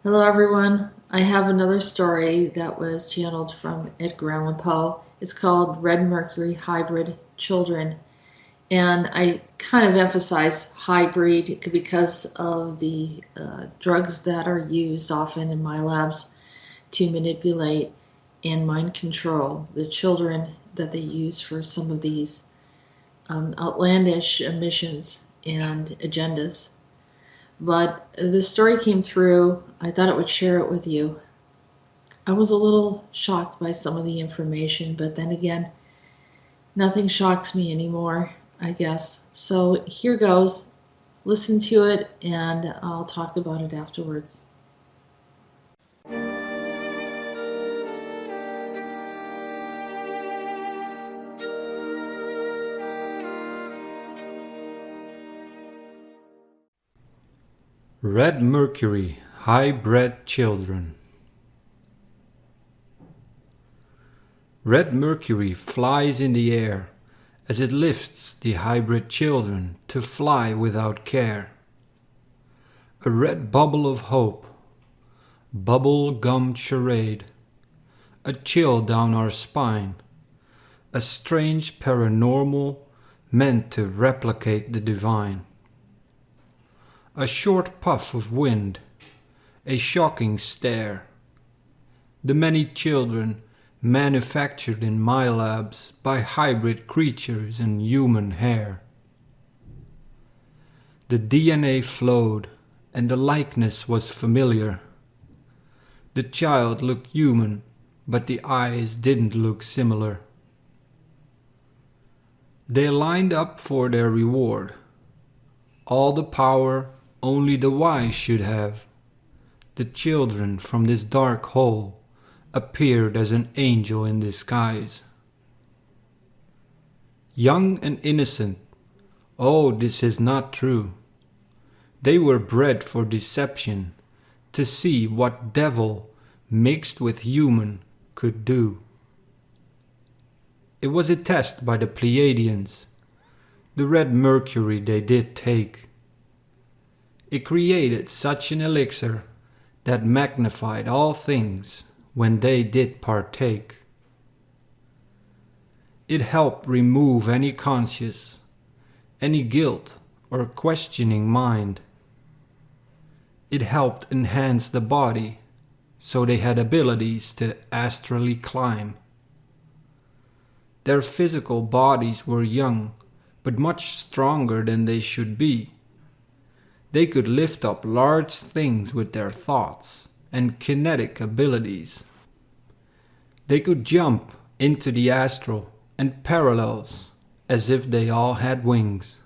Hello, everyone. I have another story that was channeled from Edgar Allan Poe. It's called Red Mercury Hybrid Children. And I kind of emphasize hybrid because of the drugs that are used often in my labs to manipulate and mind control the children that they use for some of these outlandish missions and agendas. But the story came through. I thought I would share it with you. I was a little shocked by some of the information, but then again, nothing shocks me anymore, I guess. So here goes. Listen to it, and I'll talk about it afterwards. Red Mercury, high-bred children. Red Mercury flies in the air as it lifts the hybrid children to fly without care. A red bubble of hope, bubble-gum charade, a chill down our spine, a strange paranormal meant to replicate the divine. A short puff of wind, a shocking stare. The many children manufactured in my labs by hybrid creatures in human hair. The DNA flowed and the likeness was familiar. The child looked human, but the eyes didn't look similar. They lined up for their reward. All the power only the wise should have. The children from this dark hole appeared as an angel in disguise. Young and innocent, oh, this is not true. They were bred for deception, to see what devil mixed with human could do. It was a test by the Pleiadians. The red mercury they did take. It created such an elixir that magnified all things when they did partake. It helped remove any conscience, any guilt or questioning mind. It helped enhance the body so they had abilities to astrally climb. Their physical bodies were young but much stronger than they should be. They could lift up large things with their thoughts and kinetic abilities. They could jump into the astral and parallels as if they all had wings.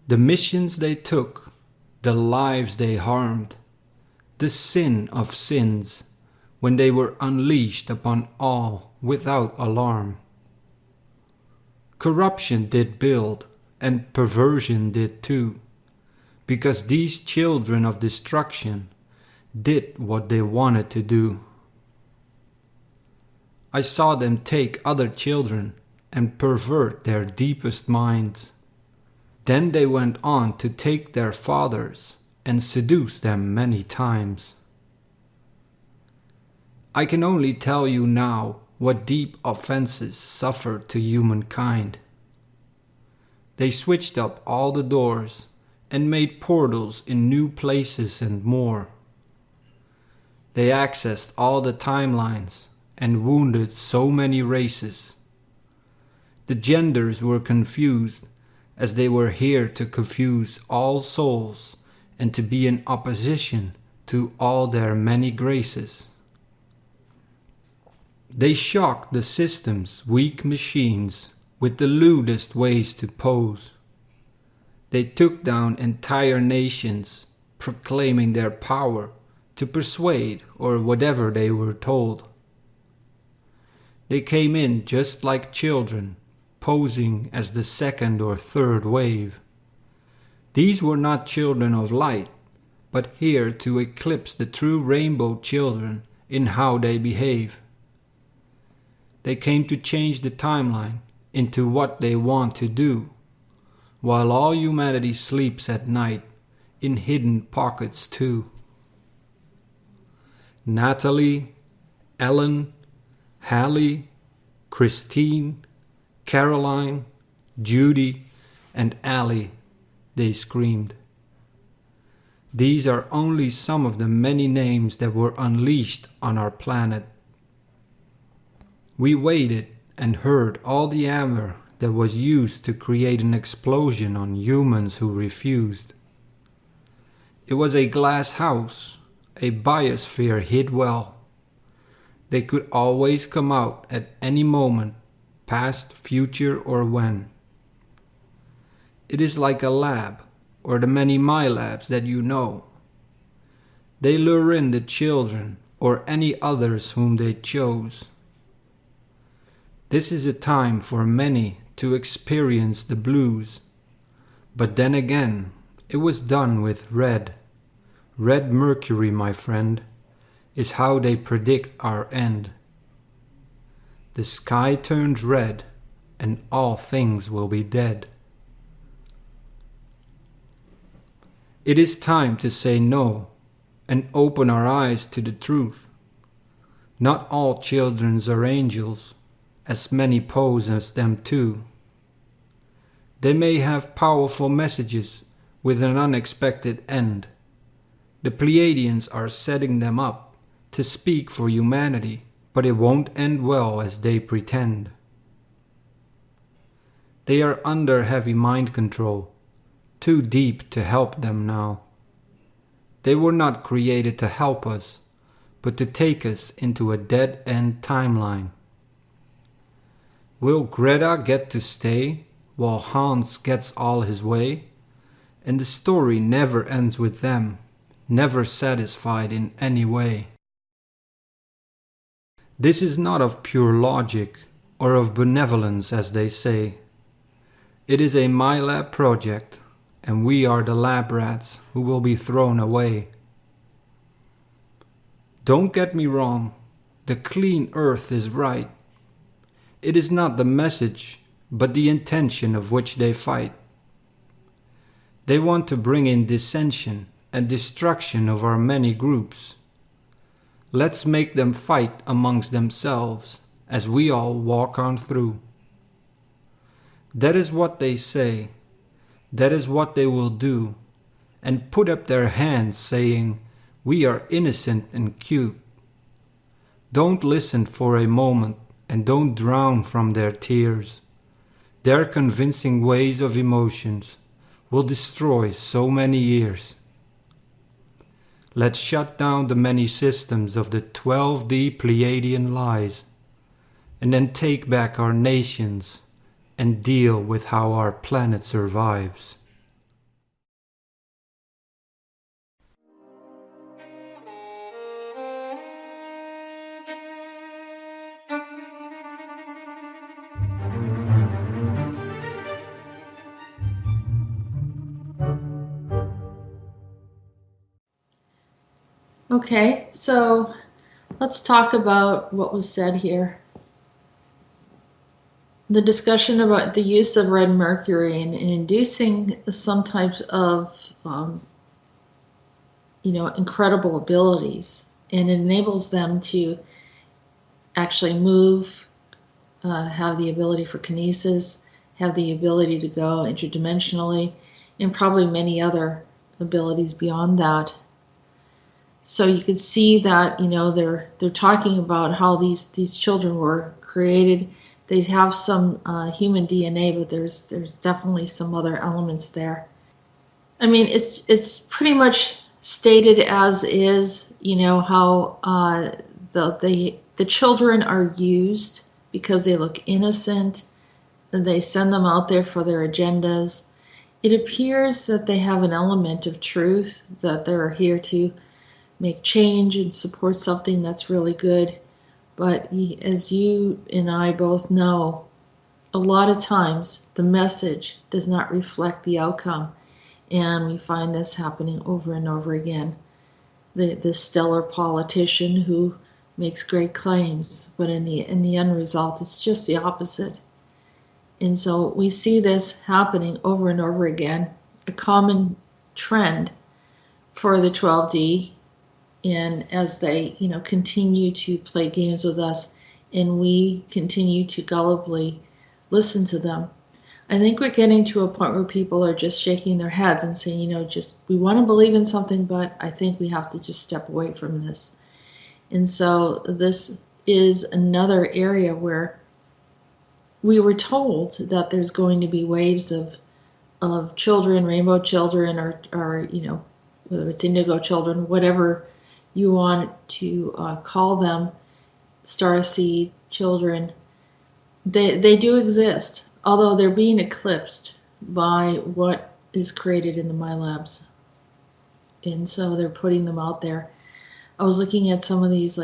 The missions they took, the lives they harmed, the sin of sins when they were unleashed upon all without alarm. Corruption did build, and perversion did too, because these children of destruction did what they wanted to do. I saw them take other children and pervert their deepest minds. Then they went on to take their fathers and seduce them many times. I can only tell you now what deep offenses suffered to humankind. They switched up all the doors and made portals in new places and more. They accessed all the timelines and wounded so many races. The genders were confused as they were here to confuse all souls and to be in opposition to all their many graces. They shocked the system's weak machines with the lewdest ways to pose. They took down entire nations, proclaiming their power to persuade or whatever they were told. They came in just like children, posing as the second or third wave. These were not children of light, but here to eclipse the true rainbow children in how they behave. They came to change the timeline into what they want to do. While all humanity sleeps at night, in hidden pockets too. Natalie, Ellen, Hallie, Christine, Caroline, Judy, and Allie, they screamed. These are only some of the many names that were unleashed on our planet. We waited and heard all the anger that was used to create an explosion on humans who refused. It was a glass house, a biosphere hid well. They could always come out at any moment, past, future, or when. It is like a lab, or the many my labs that you know. They lure in the children or any others whom they chose. This is a time for many to experience the blues, but then again, it was done with red. Red Mercury, my friend, is how they predict our end. The sky turns red, and all things will be dead. It is time to say no, and open our eyes to the truth. Not all children are angels, as many pose as them too. They may have powerful messages with an unexpected end. The Pleiadians are setting them up to speak for humanity, but it won't end well as they pretend. They are under heavy mind control, too deep to help them now. They were not created to help us, but to take us into a dead-end timeline. Will Greta get to stay while Hans gets all his way? And the story never ends with them, never satisfied in any way. This is not of pure logic or of benevolence, as they say. It is a MyLab project, and we are the lab rats who will be thrown away. Don't get me wrong, the clean earth is right. It is not the message, but the intention of which they fight. They want to bring in dissension and destruction of our many groups. Let's make them fight amongst themselves as we all walk on through. That is what they say, that is what they will do, and put up their hands saying, "We are innocent and cute." Don't listen for a moment and don't drown from their tears. Their convincing ways of emotions will destroy so many years. Let's shut down the many systems of the 12D Pleiadian lies, and then take back our nations and deal with how our planet survives. Okay, so let's talk about what was said here. The discussion about the use of red mercury in inducing some types of, incredible abilities, and it enables them to actually move, have the ability for kinesis, have the ability to go interdimensionally, and probably many other abilities beyond that. So you could see that, they're talking about how these children were created. They have some human DNA, but there's definitely some other elements there. I mean, it's pretty much stated as is, how the children are used because they look innocent, and they send them out there for their agendas. It appears that they have an element of truth, that they're here to make change and support something that's really good. But as you and I both know, a lot of times the message does not reflect the outcome, and we find this happening over and over again. The stellar politician who makes great claims, but in the end result, it's just the opposite. And so we see this happening over and over again, a common trend for the 12D, and as they, continue to play games with us, and we continue to gullibly listen to them, I think we're getting to a point where people are just shaking their heads and saying, just we want to believe in something, but I think we have to just step away from this. And so this is another area where we were told that there's going to be waves of children, rainbow children, or whether it's indigo children, whatever you want to call them, starseed children. They do exist, although they're being eclipsed by what is created in the MyLabs. And so they're putting them out there. I was looking at some of these,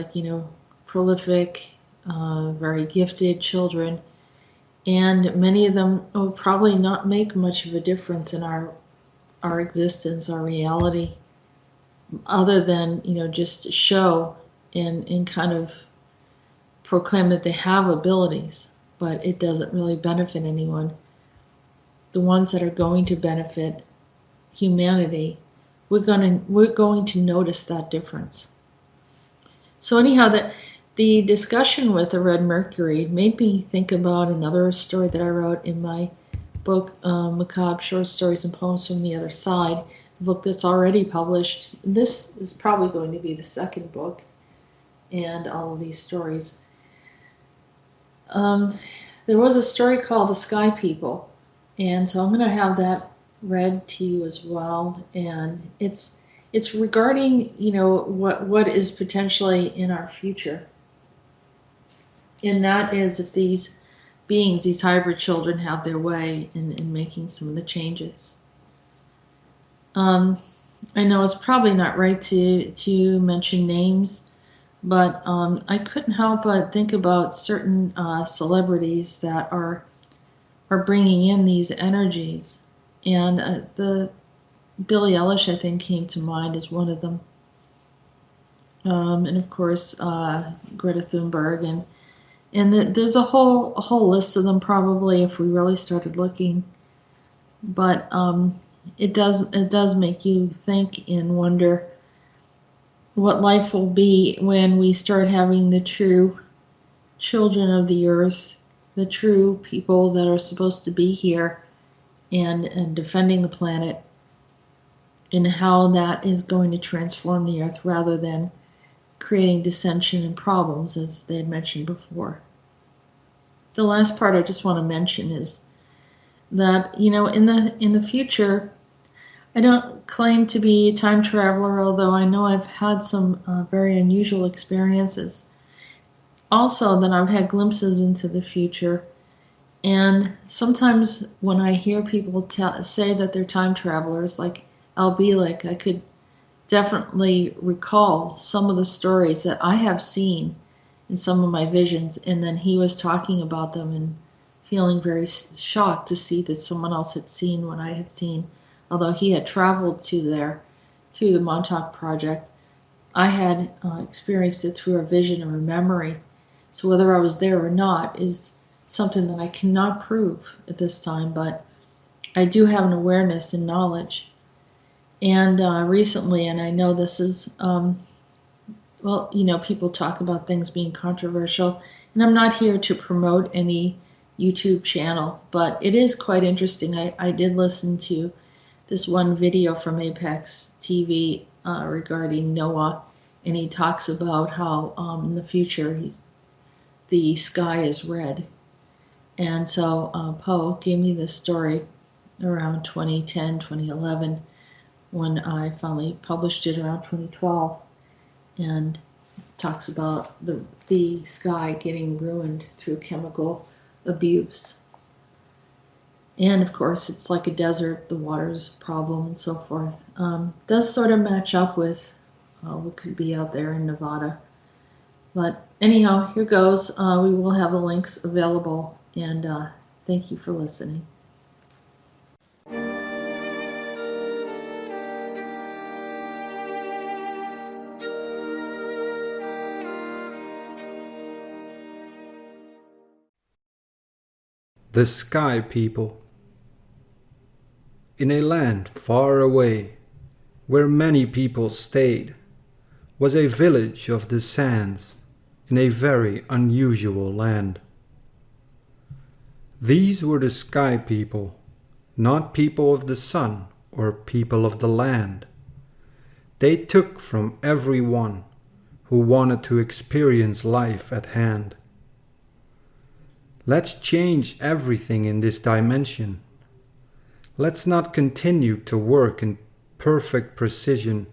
prolific, very gifted children, and many of them will probably not make much of a difference in our existence, our reality, other than, just show and kind of proclaim that they have abilities, but it doesn't really benefit anyone. The ones that are going to benefit humanity, we're going to notice that difference. So anyhow, the discussion with the Red Mercury made me think about another story that I wrote in my book, Macabre Short Stories and Poems from the Other Side, a book that's already published. This is probably going to be the second book, and all of these stories. There was a story called The Sky People, and so I'm going to have that read to you as well. And it's regarding, what is potentially in our future. And that is if these beings, these hybrid children, have their way in making some of the changes. I know it's probably not right to mention names, but I couldn't help but think about certain celebrities that are bringing in these energies. And the Billie Eilish, I think, came to mind as one of them. And of course, Greta Thunberg, and there's a whole list of them probably if we really started looking. But it does make you think and wonder what life will be when we start having the true children of the earth, the true people that are supposed to be here and defending the planet, and how that is going to transform the earth rather than creating dissension and problems, as they had mentioned before. The last part I just want to mention is that, in the future, I don't claim to be a time traveler, although I know I've had some very unusual experiences. Also, that I've had glimpses into the future. And sometimes when I hear people say that they're time travelers, like Al Bielek, I could definitely recall some of the stories that I have seen in some of my visions, and then he was talking about them and feeling very shocked to see that someone else had seen what I had seen. Although he had traveled to there through the Montauk Project, I had experienced it through a vision or a memory. So whether I was there or not is something that I cannot prove at this time, but I do have an awareness and knowledge. And recently, and I know this is, people talk about things being controversial, and I'm not here to promote any YouTube channel, but it is quite interesting. I did listen to this one video from Apex TV regarding Noah, and he talks about how in the future the sky is red. And so Poe gave me this story around 2010, 2011, when I finally published it around 2012, and talks about the sky getting ruined through chemical abuse. And of course, it's like a desert, the water's a problem, and so forth. Does sort of match up with what could be out there in Nevada. But anyhow, here goes. We will have the links available, and thank you for listening. The Sky People. In a land far away, where many people stayed, was a village of the sands in a very unusual land. These were the sky people, not people of the sun or people of the land. They took from everyone who wanted to experience life at hand. Let's change everything in this dimension. Let's not continue to work in perfect precision.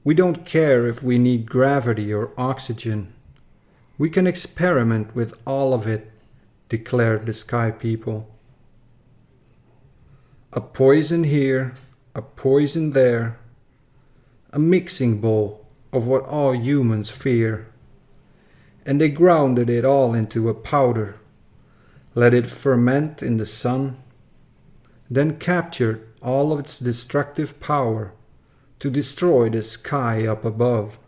We don't care if we need gravity or oxygen. We can experiment with all of it, declared the sky people. A poison here, a poison there, a mixing bowl of what all humans fear. And they grounded it all into a powder, let it ferment in the sun, then captured all of its destructive power to destroy the sky up above.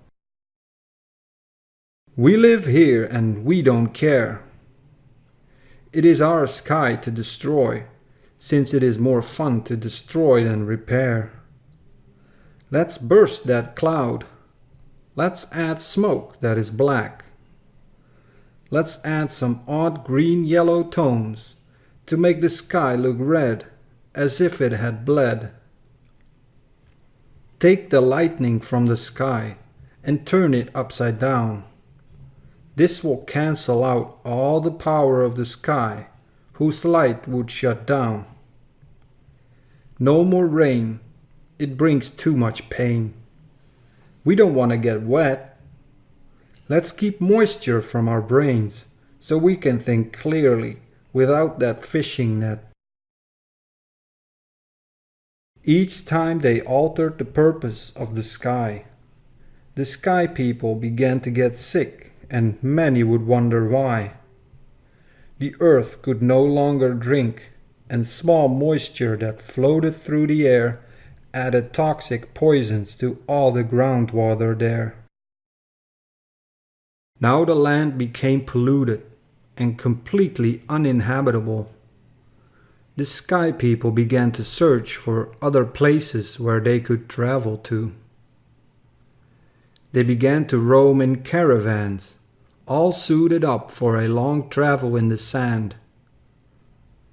We live here and we don't care. It is our sky to destroy, since it is more fun to destroy than repair. Let's burst that cloud. Let's add smoke that is black. Let's add some odd green-yellow tones to make the sky look red, as if it had bled. Take the lightning from the sky and turn it upside down. This will cancel out all the power of the sky, whose light would shut down. No more rain, it brings too much pain. We don't want to get wet. Let's keep moisture from our brains so we can think clearly without that fishing net. Each time they altered the purpose of the sky people began to get sick, and many would wonder why. The earth could no longer drink, and small moisture that floated through the air added toxic poisons to all the groundwater there. Now the land became polluted and completely uninhabitable. The sky people began to search for other places where they could travel to. They began to roam in caravans, all suited up for a long travel in the sand.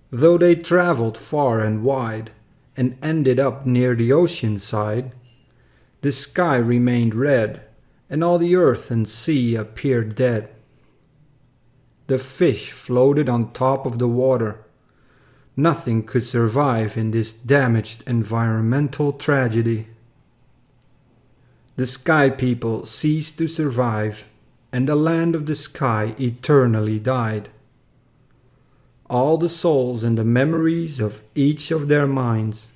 Though they traveled far and wide and ended up near the ocean side, the sky remained red, and all the earth and sea appeared dead. The fish floated on top of the water. Nothing could survive in this damaged environmental tragedy. The sky people ceased to survive, and the land of the sky eternally died. All the souls and the memories of each of their minds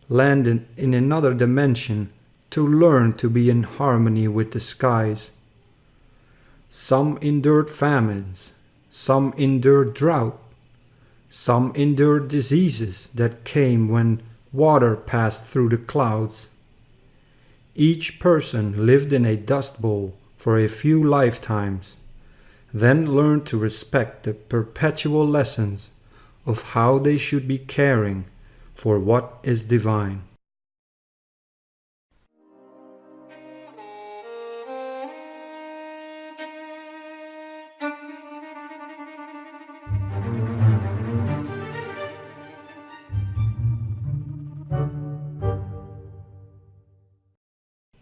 landed in another dimension to learn to be in harmony with the skies. Some endured famines, some endured drought, some endured diseases that came when water passed through the clouds. Each person lived in a dust bowl for a few lifetimes, then learned to respect the perpetual lessons of how they should be caring for what is divine.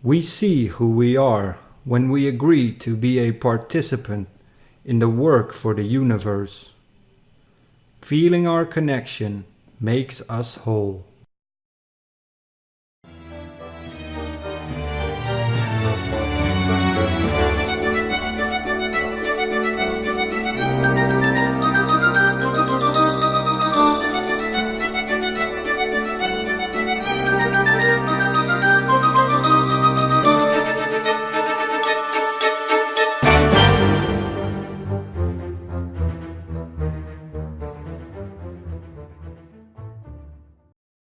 We see who we are when we agree to be a participant in the work for the universe. Feeling our connection makes us whole.